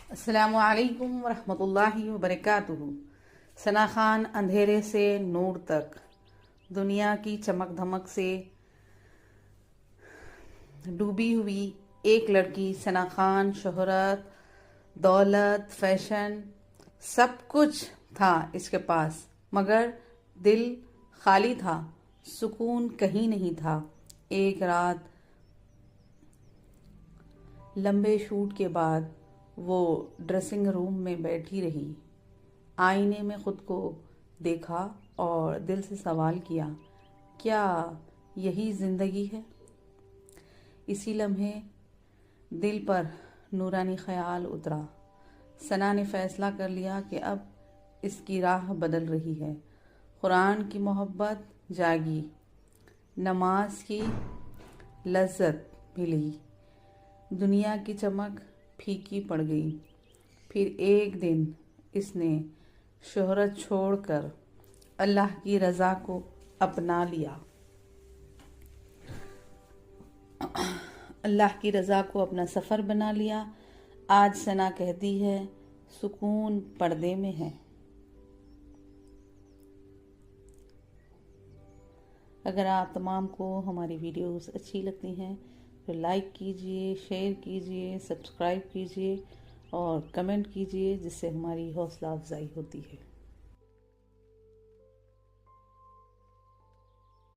अस्सलामुअलैकुम वरहमतुल्लाहि वबरकातुहू। सना खान अंधेरे से नूर तक, दुनिया की चमक धमक से डूबी हुई एक लड़की सना खान। शोहरत, दौलत, फैशन, सब कुछ था इसके पास, मगर दिल खाली था, सुकून कहीं नहीं था। एक रात लंबे शूट के बाद वो ड्रेसिंग रूम में बैठी रही, आईने में खुद को देखा और दिल से सवाल किया, क्या यही जिंदगी है? इसी लम्हे दिल पर नूरानी ख्याल उतरा। सना ने फैसला कर लिया कि अब इसकी राह बदल रही है। कुरान की मोहब्बत जागी, नमाज की लज्जत मिली, दुनिया की चमक फीकी पड़ गई। फिर एक दिन इसने शोहरत छोड़कर अल्लाह की रज़ा को अपना लिया। अल्लाह की रज़ा को अपना सफ़र बना लिया। आज सना कहती है, सुकून पर्दे में है। अगर आप तमाम को हमारी वीडियोस अच्छी लगती हैं तो लाइक कीजिए, शेयर कीजिए, सब्सक्राइब कीजिए और कमेंट कीजिए, जिससे हमारी हौसला अफजाई होती है।